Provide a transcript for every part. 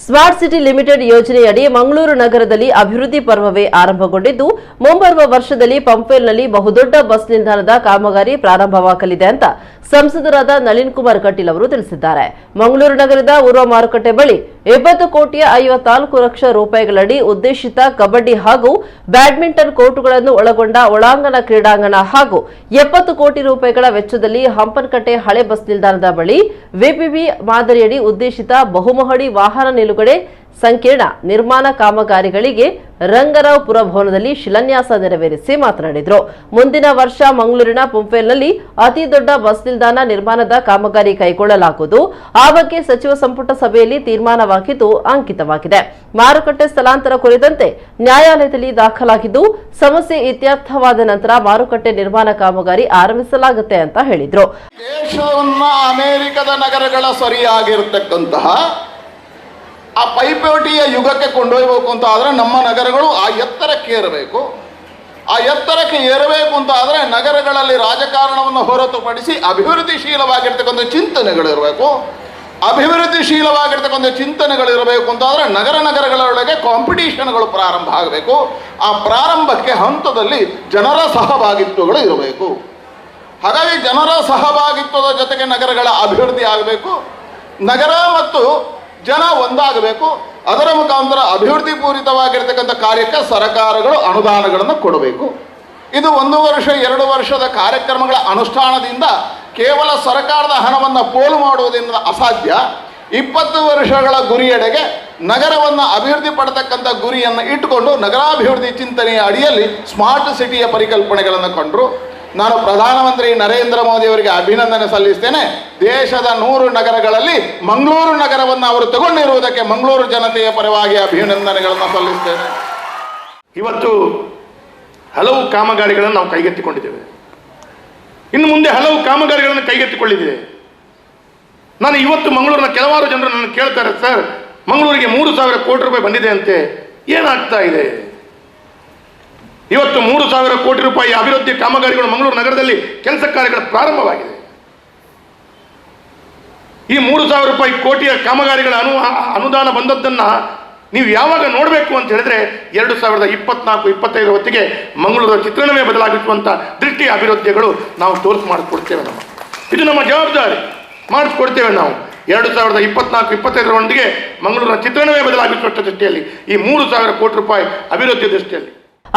Smart city limited ಯೋಜನೆಯಡಿ ಮಂಗಳೂರು ನಗರದಲ್ಲಿ ಅಭಿವೃದ್ಧಿ ಪರ್ವವೇ ಆರಂಭಗೊಂಡಿದ್ದು ಮುಂಬರುವ ವರ್ಷದಲ್ಲಿ ಪಂಪ್ವೆಲ್ನಲ್ಲಿ ಬಹುದೊಡ್ಡ ಬಸ್ ನಿಲ್ದಾಣದ ಕಾಮಗಾರಿ ಪ್ರಾರಂಭವಾಗಲಿದೆ ಅಂತ ಸಂಸದರಾದ ನಳಿನ್ ಕುಮಾರ್ ಕಟೀಲ್ ಅವರು ತಿಳಿಸಿದ್ದಾರೆ. ಮಂಗಳೂರು ನಗರದ ಊರ್ವ ಮಾರುಕಟ್ಟೆ ಬಳಿ 20 ಕೋಟಿಯ 54 ಲಕ್ಷ ರೂಪಾಯಿಗಳಡಿ ಉದ್ದೇಶಿತ ಕಬಡ್ಡಿ ಹಾಗೂ ಬ್ಯಾಡ್ಮಿಂಟನ್ ಕೋರ್ಟ್ಗಳನ್ನು ಒಳಗೊಂಡ ಒಳಾಂಗಣ ಕ್ರೀಡಾಂಗಣ ಹಾಗೂ 70 ಕೋಟಿ ರೂಪಾಯಿಗಳ ವೆಚ್ಚದಲ್ಲಿ ಹಂಪನಕಟ್ಟೆ ಹಳೆ ಬಸ್ ನಿಲ್ದಾಣದ ಬಳಿ ವಿಪಿವಿ ಮಾದರಿಯಡಿ ಉದ್ದೇಶಿತ ಬಹುಮಹಡಿ ವಾಹನ ನಿಲುಗಡೆ ಸಂಕೀರ್ಣ ನಿರ್ಮಾಣ ಕಾಮಗಾರಿಗಳಿಗೆ ರಂಗರಾವ್ ಪುರಭವನದಲ್ಲಿ ಶಿಲಾನ್ಯಾಸ ನೆರವೇರಿಸಿ ಮಾತನಾಡಿದರು. ಮುಂದಿನ ವರ್ಷ ಮಂಗಳೂರಿನ ಪಂಪ್ವೆಲ್ನಲ್ಲಿ ಅತಿ ದೊಡ್ಡ ಬಸ್ ನಿಲ್ದಾಣ ನಿರ್ಮಾಣದ ಕಾಮಗಾರಿ ಕೈಗೊಳ್ಳಲಾಗುವುದು. ಆ ಬಗ್ಗೆ ಸಚಿವ ಸಂಪುಟ ಸಭೆಯಲ್ಲಿ ತೀರ್ಮಾನವಾಗಿದ್ದು ಅಂಕಿತವಾಗಿದೆ. ಮಾರುಕಟ್ಟೆ ಸ್ಥಳಾಂತರ ಕುರಿತಂತೆ ನ್ಯಾಯಾಲಯದಲ್ಲಿ ದಾಖಲಾಗಿದ್ದು ಸಮಸ್ಯೆ ಇತ್ಯರ್ಥವಾದ ನಂತರ ಮಾರುಕಟ್ಟೆ ನಿರ್ಮಾಣ ಕಾಮಗಾರಿ ಆರಂಭಿಸಲಾಗುತ್ತೆ ಅಂತ ಹೇಳಿದರು. ದೇಶವನ್ನ ಅಮೆರಿಕದ ನಗರಗಳ ಸರಿಯಾಗಿರತಕ್ಕಂತಹ ಆ ಪೈಪೋಟಿಯ ಯುಗಕ್ಕೆ ಕೊಂಡೊಯ್ಯಬೇಕು ಅಂತ ಆದರೆ ನಮ್ಮ ನಗರಗಳು ಆ ಎತ್ತರಕ್ಕೆ ಏರಬೇಕು. ಆ ಎತ್ತರಕ್ಕೆ ಏರಬೇಕು ಅಂತ ಆದರೆ ನಗರಗಳಲ್ಲಿ ರಾಜಕಾರಣವನ್ನು ಹೊರತುಪಡಿಸಿ ಅಭಿವೃದ್ಧಿಶೀಲವಾಗಿರ್ತಕ್ಕಂಥ ಚಿಂತನೆಗಳಿರಬೇಕು. ಅಭಿವೃದ್ಧಿಶೀಲವಾಗಿರ್ತಕ್ಕಂಥ ಚಿಂತನೆಗಳಿರಬೇಕು ಅಂತ ಆದರೆ ನಗರಗಳೊಳಗೆ ಕಾಂಪಿಟೀಷನ್ಗಳು ಪ್ರಾರಂಭ ಆಗಬೇಕು. ಆ ಪ್ರಾರಂಭಕ್ಕೆ ಹಂತದಲ್ಲಿ ಜನರ ಸಹಭಾಗಿತ್ವಗಳು ಇರಬೇಕು. ಹಾಗಾಗಿ ಜನರ ಸಹಭಾಗಿತ್ವದ ಜೊತೆಗೆ ನಗರಗಳ ಅಭಿವೃದ್ಧಿ ಆಗಬೇಕು. ನಗರ ಮತ್ತು ಜನ ಒಂದಾಗಬೇಕು. ಅದರ ಮುಖಾಂತರ ಅಭಿವೃದ್ಧಿ ಪೂರಿತವಾಗಿರ್ತಕ್ಕಂಥ ಕಾರ್ಯಕ್ಕೆ ಸರ್ಕಾರಗಳು ಅನುದಾನಗಳನ್ನು ಕೊಡಬೇಕು. ಇದು 1 ವರ್ಷ 2 ವರ್ಷದ ಕಾರ್ಯಕ್ರಮಗಳ ಅನುಷ್ಠಾನದಿಂದ ಕೇವಲ ಸರ್ಕಾರದ ಹಣವನ್ನು ಪೋಲು ಮಾಡುವುದರಿಂದ ಅಸಾಧ್ಯ. 20 ವರ್ಷಗಳ ಗುರಿಯೆಡೆಗೆ ನಗರವನ್ನು ಅಭಿವೃದ್ಧಿ ಪಡತಕ್ಕಂಥ ಗುರಿಯನ್ನು ಇಟ್ಟುಕೊಂಡು ನಗರಾಭಿವೃದ್ಧಿ ಚಿಂತನೆಯ ಅಡಿಯಲ್ಲಿ ಸ್ಮಾರ್ಟ್ ಸಿಟಿಯ ಪರಿಕಲ್ಪನೆಗಳನ್ನು ಕಂಡರು. ನಾನು ಪ್ರಧಾನಮಂತ್ರಿ ನರೇಂದ್ರ ಮೋದಿ ಅವರಿಗೆ ಅಭಿನಂದನೆ ಸಲ್ಲಿಸ್ತೇನೆ. ದೇಶದ 100 ನಗರಗಳಲ್ಲಿ ಮಂಗಳೂರು ನಗರವನ್ನು ಅವರು ತಗೊಂಡಿರುವುದಕ್ಕೆ ಮಂಗಳೂರು ಜನತೆಯ ಪರವಾಗಿ ಅಭಿನಂದನೆಗಳನ್ನು ಸಲ್ಲಿಸ್ತೇನೆ. ಇವತ್ತು ಹಲವು ಕಾಮಗಾರಿಗಳನ್ನು ನಾವು ಕೈಗೆತ್ತಿಕೊಂಡಿದ್ದೇವೆ. ಇನ್ನು ಮುಂದೆ ಹಲವು ಕಾಮಗಾರಿಗಳನ್ನು ಕೈಗೆತ್ತಿಕೊಳ್ಳಿದ್ದೇವೆ. ನಾನು ಇವತ್ತು ಮಂಗಳೂರಿನ ಕೆಲವಾರು ಜನರು ನನ್ನ ಕೇಳ್ತಾರೆ, ಸರ್ ಮಂಗಳೂರಿಗೆ 3,000 ಕೋಟಿ ರೂಪಾಯಿ ಬಂದಿದೆ ಅಂತೆ, ಏನಾಗ್ತಾ ಇದೆ? ಇವತ್ತು 3,000 ಕೋಟಿ ರೂಪಾಯಿ ಅಭಿವೃದ್ಧಿ ಕಾಮಗಾರಿಗಳು ಮಂಗಳೂರು ನಗರದಲ್ಲಿ ಕೆಲಸ ಕಾರ್ಯಗಳು ಪ್ರಾರಂಭವಾಗಿದೆ. ಈ 3,000 ರೂಪಾಯಿ ಕೋಟಿಯ ಕಾಮಗಾರಿಗಳ ಅನುದಾನ ಬಂದದ್ದನ್ನು ನೀವು ಯಾವಾಗ ನೋಡಬೇಕು ಅಂತ ಹೇಳಿದ್ರೆ 2024-25 ಹೊತ್ತಿಗೆ ಮಂಗಳೂರಿನ ಚಿತ್ರಣವೇ ಬದಲಾಗಿಸುವಂಥ ದೃಷ್ಟಿ ಅಭಿವೃದ್ಧಿಗಳು ನಾವು ಮಾಡಿಕೊಡ್ತೇವೆ. ಇದು ನಮ್ಮ ಜವಾಬ್ದಾರಿ, ಮಾಡಿಸ್ಕೊಡ್ತೇವೆ ನಾವು. 2024-25 ಹೊತ್ತಿಗೆ ಮಂಗಳೂರಿನ ಚಿತ್ರಣವೇ ಬದಲಾಗಿಸುವಂಥ ದೃಷ್ಟಿಯಲ್ಲಿ ಈ 3,000 ಕೋಟಿ ರೂಪಾಯಿ ಅಭಿವೃದ್ಧಿ ದೃಷ್ಟಿಯಲ್ಲಿ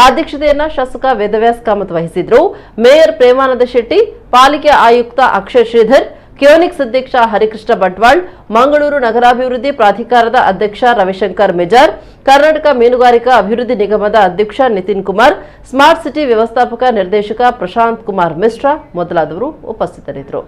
ಅಧ್ಯಕ್ಷತೆಯನ್ನ ಶಾಸಕ ವೇದವ್ಯಾಸ್ ಕಾಮತ್ ವಹಿಸಿದ್ರು. ಮೇಯರ್ ಪ್ರೇಮಾನಂದ ಶೆಟ್ಟಿ, ಪಾಲಿಕೆ ಆಯುಕ್ತ ಅಕ್ಷಯ್ ಶ್ರೀಧರ್, ಕಿಯೋನಿಕ್ಸ್ ಅಧ್ಯಕ್ಷ ಹರಿಕೃಷ್ಣ ಬಂಟ್ವಾಳ್, ಮಂಗಳೂರು ನಗರಾಭಿವೃದ್ಧಿ ಪ್ರಾಧಿಕಾರದ ಅಧ್ಯಕ್ಷ ರವಿಶಂಕರ್ ಮೆಜಾರ್, ಕರ್ನಾಟಕ ಮೀನುಗಾರಿಕಾ ಅಭಿವೃದ್ಧಿ ನಿಗಮದ ಅಧ್ಯಕ್ಷ ನಿತಿನ್ ಕುಮಾರ್, ಸ್ಮಾರ್ಟ್ ಸಿಟಿ ವ್ಯವಸ್ಥಾಪಕ ನಿರ್ದೇಶಕ ಪ್ರಶಾಂತ್ ಕುಮಾರ್ ಮಿಶ್ರಾ ಮೊದಲಾದವರು ಉಪಸ್ಥಿತರಿದ್ದರು.